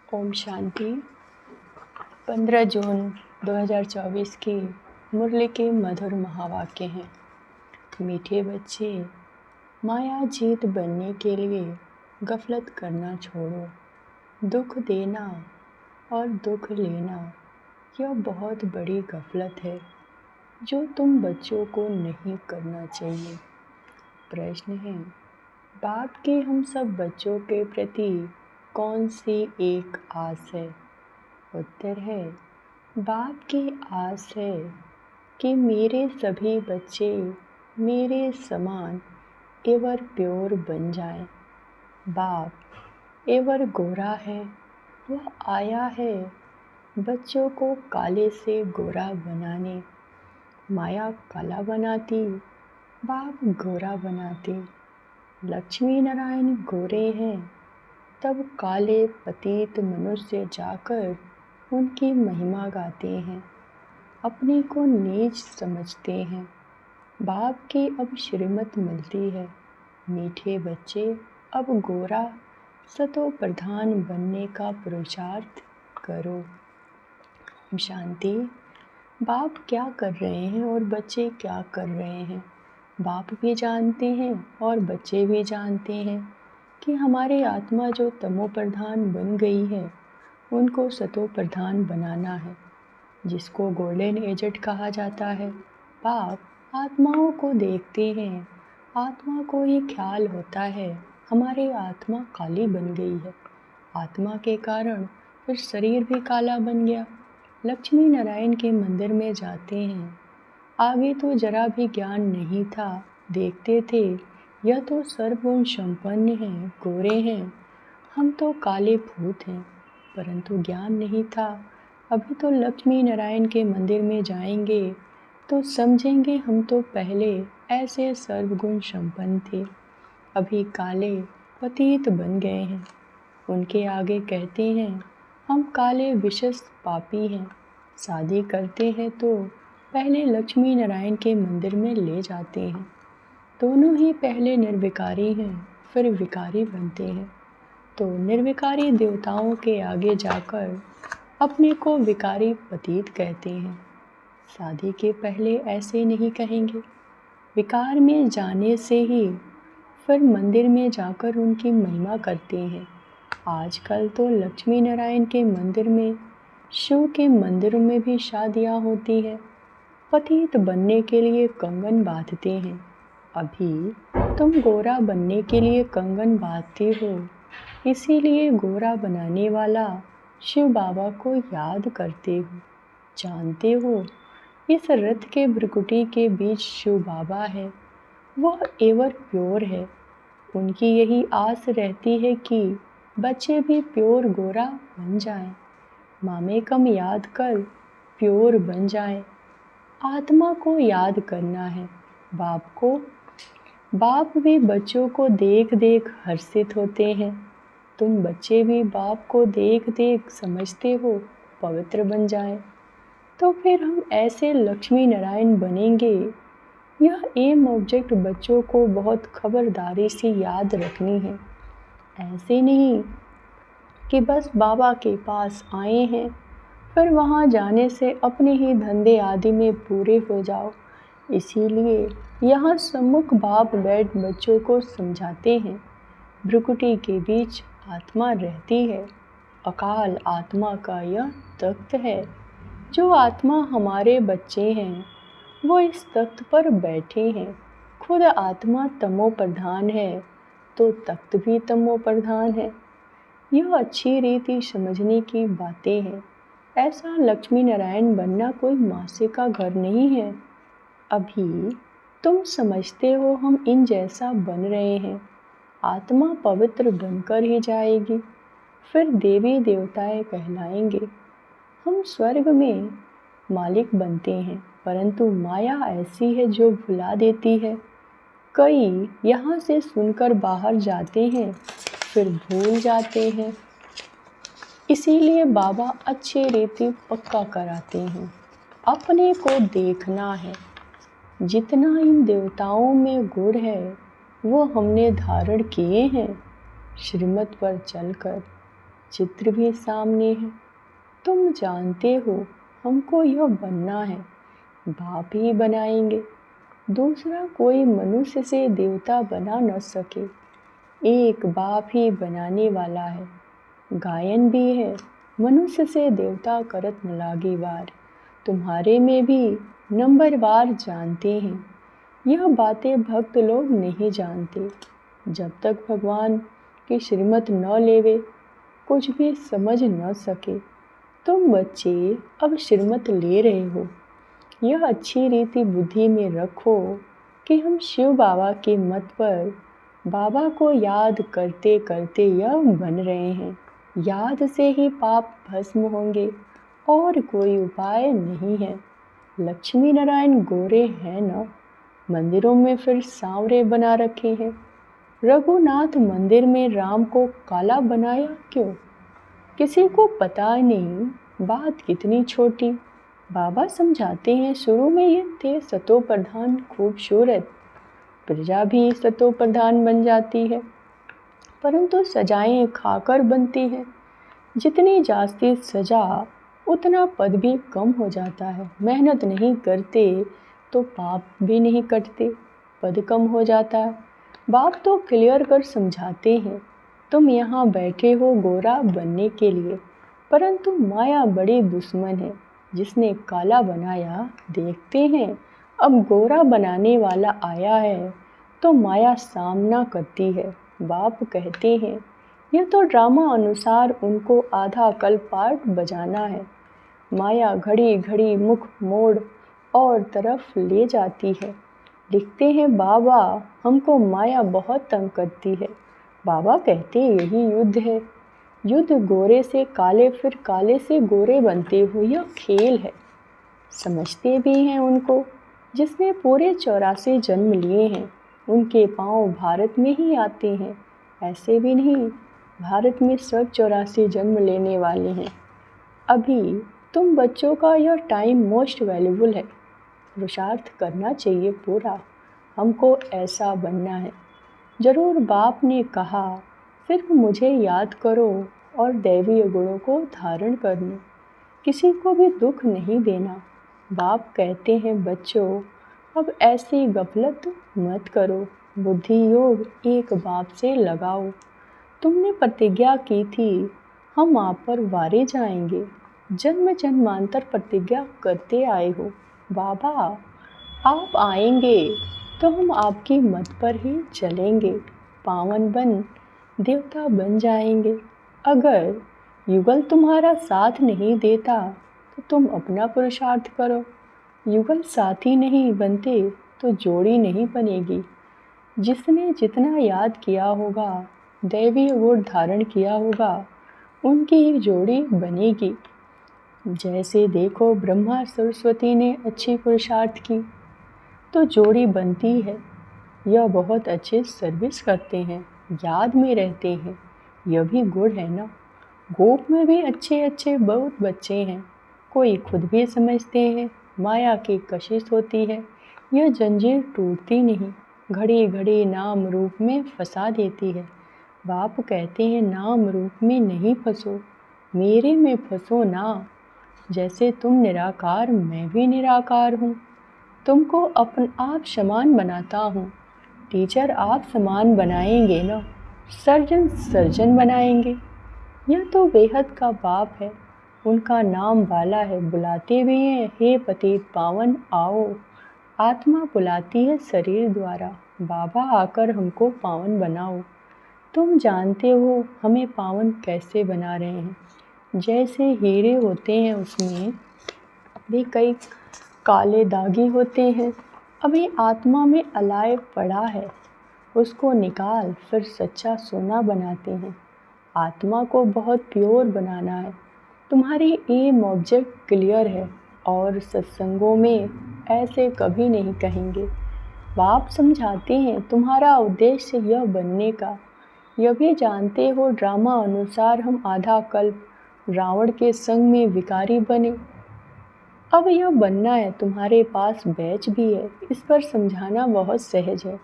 ओम शांति। 15 जून 2024 की मुरली के मधुर महावाक्य हैं। मीठे बच्चे, माया जीत बनने के लिए गफलत करना छोड़ो। दुख देना और दुख लेना यह बहुत बड़ी गफलत है जो तुम बच्चों को नहीं करना चाहिए। प्रश्न है, बाप की हम सब बच्चों के प्रति कौन सी एक आस है? उत्तर है, बाप की आस है कि मेरे सभी बच्चे मेरे समान एवर प्योर बन जाएं। बाप एवर गोरा है, वह आया है बच्चों को काले से गोरा बनाने। माया काला बनाती, बाप गोरा बनाते। लक्ष्मी नारायण गोरे हैं, तब काले पतित मनुष्य जाकर उनकी महिमा गाते हैं, अपने को नीच समझते हैं। बाप की अब श्रीमत मिलती है, मीठे बच्चे अब गोरा सतो प्रधान बनने का पुरुषार्थ करो। शांति। बाप क्या कर रहे हैं और बच्चे क्या कर रहे हैं? बाप भी जानते हैं और बच्चे भी जानते हैं कि हमारी आत्मा जो तमो प्रधान बन गई है उनको सतो प्रधान बनाना है, जिसको गोल्डन एजेड कहा जाता है। बाप आत्माओं को देखते हैं, आत्मा को ही ख्याल होता है हमारी आत्मा काली बन गई है। आत्मा के कारण फिर शरीर भी काला बन गया। लक्ष्मी नारायण के मंदिर में जाते हैं, आगे तो जरा भी ज्ञान नहीं था, देखते थे यह तो सर्वगुण संपन्न हैं, गोरे हैं, हम तो काले भूत हैं, परंतु ज्ञान नहीं था। अभी तो लक्ष्मी नारायण के मंदिर में जाएंगे तो समझेंगे हम तो पहले ऐसे सर्वगुण संपन्न थे, अभी काले पतित बन गए हैं। उनके आगे कहते हैं हम काले विशेष पापी हैं। शादी करते हैं तो पहले लक्ष्मी नारायण के मंदिर में ले जाते हैं। दोनों ही पहले निर्विकारी हैं, फिर विकारी बनते हैं, तो निर्विकारी देवताओं के आगे जाकर अपने को विकारी पतित कहते हैं। शादी के पहले ऐसे नहीं कहेंगे। विकार में जाने से ही फिर मंदिर में जाकर उनकी महिमा करते हैं। आजकल तो लक्ष्मी नारायण के मंदिर में, शिव के मंदिरों में भी शादियाँ होती हैं। पतित बनने के लिए कंगन बांधते हैं। अभी तुम गोरा बनने के लिए कंगन बांधते हो, इसीलिए गोरा बनाने वाला शिव बाबा को याद करते हो। जानते हो इस रथ के भ्रुकुटी के बीच शिव बाबा है, वह एवर प्योर है। उनकी यही आस रहती है कि बच्चे भी प्योर गोरा बन जाएं, मामे कम याद कर प्योर बन जाएं। आत्मा को याद करना है बाप को। बाप भी बच्चों को देख देख हर्षित होते हैं। तुम बच्चे भी बाप को देख देख समझते हो पवित्र बन जाएं, तो फिर हम ऐसे लक्ष्मी नारायण बनेंगे। यह एम ऑब्जेक्ट बच्चों को बहुत खबरदारी से याद रखनी है। ऐसे नहीं कि बस बाबा के पास आए हैं, फिर वहाँ जाने से अपने ही धंधे आदि में पूरे हो जाओ। इसीलिए यहाँ सम्मुख बाप बैठ बच्चों को समझाते हैं, भ्रुकुटी के बीच आत्मा रहती है। अकाल आत्मा का यह तख्त है। जो आत्मा हमारे बच्चे हैं वो इस तख्त पर बैठे हैं। खुद आत्मा तमो प्रधान है तो तख्त भी तमो प्रधान है। यह अच्छी रीति समझने की बातें हैं। ऐसा लक्ष्मी नारायण बनना कोई मासे का घर नहीं है। अभी तुम समझते हो हम इन जैसा बन रहे हैं। आत्मा पवित्र बनकर ही जाएगी, फिर देवी देवताएं कहलाएंगे। हम स्वर्ग में मालिक बनते हैं, परंतु माया ऐसी है जो भुला देती है। कई यहाँ से सुनकर बाहर जाते हैं, फिर भूल जाते हैं। इसीलिए बाबा अच्छे रीति पक्का कराते हैं। अपने को देखना है। जितना इन देवताओं में गुण है वो हमने धारण किए हैं श्रीमत पर चलकर। चित्र भी सामने है। तुम जानते हो हमको यह बनना है, बाप ही बनाएंगे। दूसरा कोई मनुष्य से देवता बना न सके, एक बाप ही बनाने वाला है। गायन भी है, मनुष्य से देवता करत न लागी वार। तुम्हारे में भी नंबरवार जानते हैं। यह बातें भक्त लोग नहीं जानते। जब तक भगवान की श्रीमत न लेवे, कुछ भी समझ न सके। तुम बच्चे अब श्रीमत ले रहे हो। यह अच्छी रीति बुद्धि में रखो कि हम शिव बाबा के मत पर बाबा को याद करते करते यह बन रहे हैं। याद से ही पाप भस्म होंगे और कोई उपाय नहीं है। लक्ष्मी नारायण गोरे हैं न, मंदिरों में फिर सांवरे बना रखे हैं। रघुनाथ मंदिर में राम को काला बनाया क्यों? किसी को पता नहीं, बात कितनी छोटी। बाबा समझाते हैं शुरू में ये थे सतो प्रधान खूबसूरत, प्रजा भी सतो प्रधान बन जाती है, परंतु सजाएं खाकर बनती है। जितनी जास्ती सजा उतना पद भी कम हो जाता है। मेहनत नहीं करते तो पाप भी नहीं कटते, पद कम हो जाता है। बाप तो क्लियर कर समझाते हैं, तुम यहाँ बैठे हो गोरा बनने के लिए, परंतु माया बड़ी दुश्मन है। जिसने काला बनाया, देखते हैं अब गोरा बनाने वाला आया है तो माया सामना करती है। बाप कहते हैं यह तो ड्रामा अनुसार उनको आधा कल पार्ट बजाना है। माया घड़ी घड़ी मुख मोड़ और तरफ ले जाती है। लिखते हैं बाबा हमको माया बहुत तंग करती है। बाबा कहते यही युद्ध है। युद्ध गोरे से काले, फिर काले से गोरे बनते हो, यह खेल है। समझते भी हैं उनको जिसने पूरे 84 जन्म लिए हैं। उनके पांव भारत में ही आते हैं। ऐसे भी नहीं, भारत में सब 84 जन्म लेने वाले हैं। अभी तुम बच्चों का यह टाइम मोस्ट वैल्यूबल है। पुरुषार्थ करना चाहिए पूरा। हमको ऐसा बनना है। जरूर बाप ने कहा सिर्फ मुझे याद करो और दैवीय गुणों को धारण करने, किसी को भी दुख नहीं देना। बाप कहते हैं बच्चों अब ऐसी गफलत मत करो, बुद्धि योग एक बाप से लगाओ। तुमने प्रतिज्ञा की थी हम आप पर वारे जाएंगे, जन्म जन्मांतर प्रतिज्ञा करते आए हो। बाबा आप आएंगे तो हम आपकी मत पर ही चलेंगे, पावन बन देवता बन जाएंगे। अगर युगल तुम्हारा साथ नहीं देता तो तुम अपना पुरुषार्थ करो। युगल साथी नहीं बनते तो जोड़ी नहीं बनेगी। जिसने जितना याद किया होगा, दैवीय गुण धारण किया होगा, उनकी ही जोड़ी बनेगी। जैसे देखो ब्रह्मा सरस्वती ने अच्छी पुरुषार्थ की तो जोड़ी बनती है। यह बहुत अच्छे सर्विस करते हैं, याद में रहते हैं, यह भी गुण है ना। गोप में भी अच्छे अच्छे बहुत बच्चे हैं, कोई खुद भी समझते हैं माया की कशिश होती है, यह जंजीर टूटती नहीं, घड़ी घड़ी नाम रूप में फंसा देती है। बाप कहते हैं नाम रूप में नहीं फंसो, मेरे में फंसो ना। जैसे तुम निराकार मैं भी निराकार हूँ, तुमको अपन आप समान बनाता हूँ। टीचर आप समान बनाएंगे ना, सर्जन सर्जन बनाएंगे। यह तो बेहद का बाप है, उनका नाम वाला है, बुलाते भी हैं हे पतित पावन आओ। आत्मा बुलाती है शरीर द्वारा, बाबा आकर हमको पावन बनाओ। तुम जानते हो हमें पावन कैसे बना रहे हैं। जैसे हीरे होते हैं उसमें भी कई काले दागी होते हैं, अभी आत्मा में अलाय पड़ा है, उसको निकाल फिर सच्चा सोना बनाते हैं। आत्मा को बहुत प्योर बनाना है। तुम्हारी एम ऑब्जेक्ट क्लियर है और सत्संगों में ऐसे कभी नहीं कहेंगे। बाप समझाते हैं तुम्हारा उद्देश्य यह बनने का। यह भी जानते हो ड्रामा अनुसार हम आधा कल्प रावण के संग में विकारी बने। अब यह बनना है, तुम्हारे पास बैच भी है, इस पर समझाना बहुत सहज है।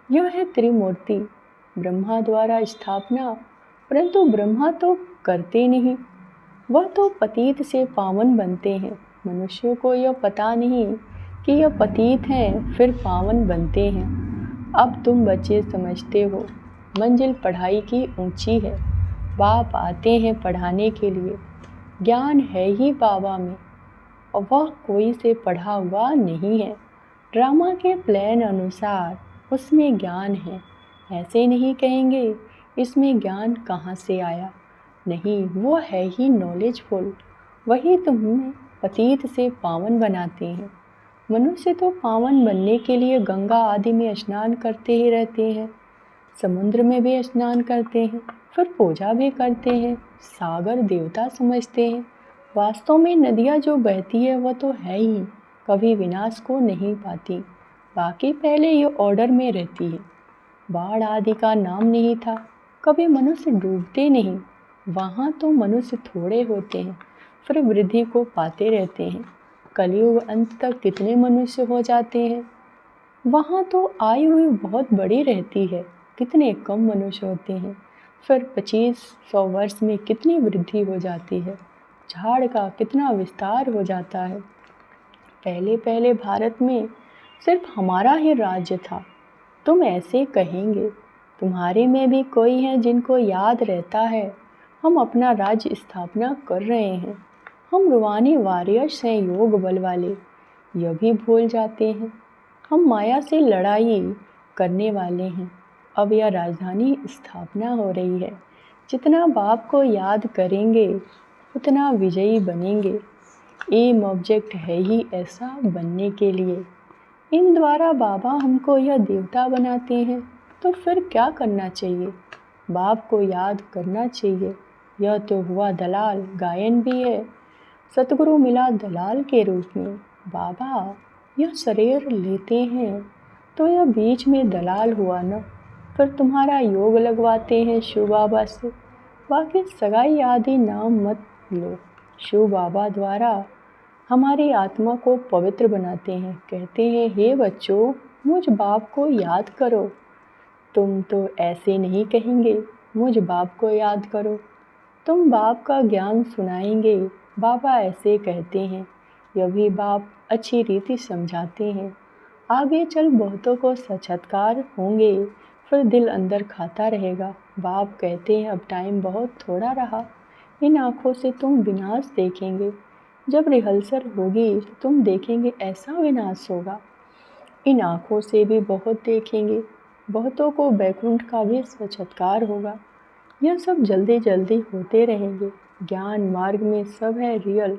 यह है त्रिमूर्ति, ब्रह्मा द्वारा स्थापना, परंतु ब्रह्मा तो करते नहीं, वह तो पतित से पावन बनते हैं। मनुष्य को यह पता नहीं कि यह पतित हैं फिर पावन बनते हैं। अब तुम बच्चे समझते हो मंजिल पढ़ाई की ऊंची है। बाप आते हैं पढ़ाने के लिए, ज्ञान है ही बाबा में और वह कोई से पढ़ा हुआ नहीं है। ड्रामा के प्लान अनुसार उसमें ज्ञान है। ऐसे नहीं कहेंगे इसमें ज्ञान कहाँ से आया, नहीं, वो है ही नॉलेजफुल। वही तुम्हें पतित से पावन बनाते हैं। मनुष्य तो पावन बनने के लिए गंगा आदि में स्नान करते ही रहते हैं, समुद्र में भी स्नान करते हैं, फिर पूजा भी करते हैं, सागर देवता समझते हैं। वास्तव में नदियाँ जो बहती है वह तो है ही, कभी विनाश को नहीं पाती। बाकी पहले ये ऑर्डर में रहती है। बाढ़ आदि का नाम नहीं था, कभी मनुष्य डूबते नहीं। वहाँ तो मनुष्य थोड़े होते हैं, फिर वृद्धि को पाते रहते हैं। कलयुग अंत तक कितने मनुष्य हो जाते हैं। वहाँ तो आयु हुई बहुत बड़ी रहती है, कितने कम मनुष्य होते हैं। फिर 2500 वर्ष में कितनी वृद्धि हो जाती है, झाड़ का कितना विस्तार हो जाता है। पहले पहले भारत में सिर्फ हमारा ही राज्य था। तुम ऐसे कहेंगे, तुम्हारे में भी कोई है जिनको याद रहता है हम अपना राज्य स्थापना कर रहे हैं। हम रूहानी वॉरियर्स हैं, योग बल वाले, यह भी भूल जाते हैं। हम माया से लड़ाई करने वाले हैं। अब यह राजधानी स्थापना हो रही है। जितना बाप को याद करेंगे उतना विजयी बनेंगे। एम ऑब्जेक्ट है ही ऐसा बनने के लिए। इन द्वारा बाबा हमको यह देवता बनाते हैं, तो फिर क्या करना चाहिए? बाप को याद करना चाहिए। यह तो हुआ दलाल, गायन भी है। सतगुरु मिला दलाल के रूप में। बाबा यह शरीर लेते हैं तो यह बीच में दलाल हुआ न। फिर तुम्हारा योग लगवाते हैं शिव बाबा से। बाकी सगाई आदि नाम मत लो। शिव बाबा द्वारा हमारी आत्मा को पवित्र बनाते हैं। कहते हैं, हे बच्चों, मुझ बाप को याद करो। तुम तो ऐसे नहीं कहेंगे, मुझ बाप को याद करो। तुम बाप का ज्ञान सुनाएंगे। बाबा ऐसे कहते हैं, यह भी बाप अच्छी रीति समझाते हैं। आगे चल बहुतों को साक्षात्कार होंगे, फिर दिल अंदर खाता रहेगा। बाप कहते हैं, अब टाइम बहुत थोड़ा रहा। इन आँखों से तुम विनाश देखेंगे। जब रिहर्सल होगी तो तुम देखेंगे ऐसा विनाश होगा। इन आँखों से भी बहुत देखेंगे। बहुतों को वैकुंठ का भी साक्षात्कार होगा। यह सब जल्दी जल्दी होते रहेंगे। ज्ञान मार्ग में सब है रियल,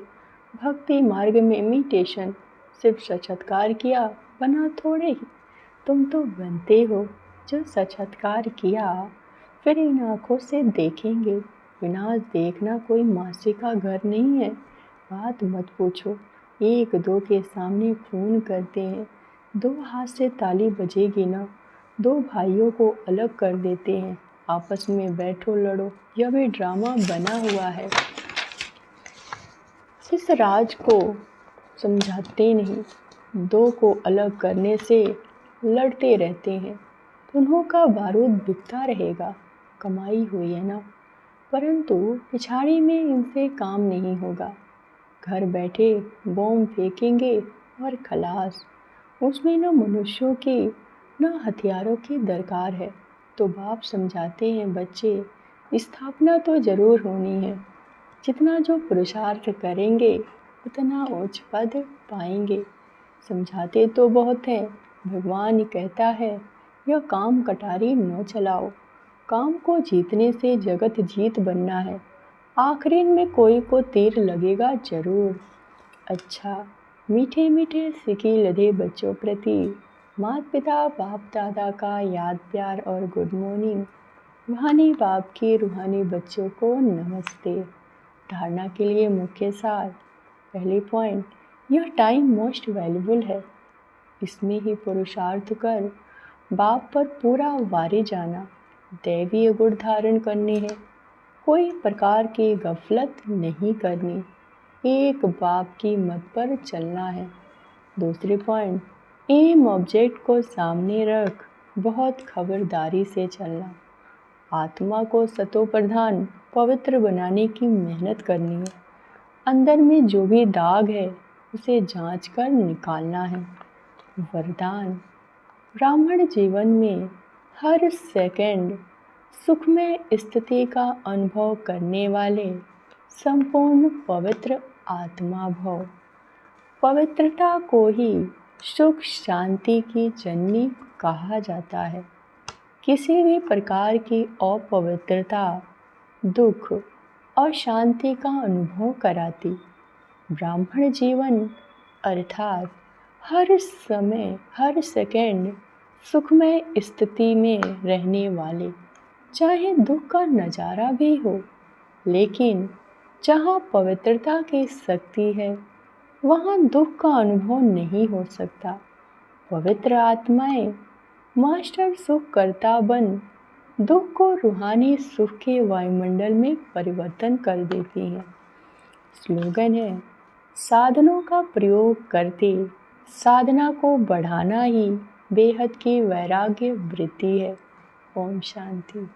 भक्ति मार्ग में इमिटेशन। सिर्फ साक्षात्कार किया, बना थोड़े ही। तुम तो बनते हो जो साक्षात्कार किया। फिर इन आँखों से देखेंगे। विनाश देखना कोई मासी का घर नहीं है। बात मत पूछो, एक दो के सामने खून करते हैं। दो हाथ से ताली बजेगी ना, दो भाइयों को अलग कर देते हैं। आपस में बैठो लड़ो, यह भी ड्रामा बना हुआ है। इस राज को समझाते नहीं, दो को अलग करने से लड़ते रहते हैं। उन्हों का बारूद बिकता रहेगा, कमाई हुई है ना, परंतु पिछाड़ी में इनसे काम नहीं होगा। घर बैठे बॉम्ब फेंकेंगे और खलास। उसमें न मनुष्यों की न हथियारों की दरकार है। तो बाप समझाते हैं, बच्चे, स्थापना तो ज़रूर होनी है। जितना जो पुरुषार्थ करेंगे उतना उच्च पद पाएंगे। समझाते तो बहुत हैं। भगवान कहता है, यह काम कटारी न चलाओ। काम को जीतने से जगत जीत बनना है। आखिरी में कोई को तीर लगेगा जरूर। अच्छा, मीठे मीठे सिकी लदे बच्चों प्रति माता पिता बाप दादा का याद प्यार और गुड मॉर्निंग। रूहानी बाप की रूहानी बच्चों को नमस्ते। धारणा के लिए मुख्य सार। पहली पॉइंट, यह टाइम मोस्ट वैल्यूबल है। इसमें ही पुरुषार्थ कर बाप पर पूरा वारे जाना, दैवीय गुण धारण करने हैं। कोई प्रकार की गफलत नहीं करनी, एक बाप की मत पर चलना है। दूसरी पॉइंट, एम ऑब्जेक्ट को सामने रख बहुत खबरदारी से चलना। आत्मा को सतो प्रधान पवित्र बनाने की मेहनत करनी है। अंदर में जो भी दाग है उसे जांच कर निकालना है। वरदान: ब्राह्मण जीवन में हर सेकंड सुखमय स्थिति का अनुभव करने वाले संपूर्ण पवित्र आत्मा भव। पवित्रता को ही सुख शांति की जननी कहा जाता है। किसी भी प्रकार की अपवित्रता दुख और शांति का अनुभव कराती। ब्राह्मण जीवन अर्थात हर समय हर सेकंड सुखमय स्थिति में रहने वाले, चाहे दुख का नज़ारा भी हो, लेकिन जहाँ पवित्रता की शक्ति है वहाँ दुख का अनुभव नहीं हो सकता। पवित्र आत्माएं मास्टर सुख करता बन दुख को रूहानी सुख के वायुमंडल में परिवर्तन कर देती हैं। स्लोगन है: साधनों का प्रयोग करते साधना को बढ़ाना ही बेहद की वैराग्य वृत्ति है। ओम शांति।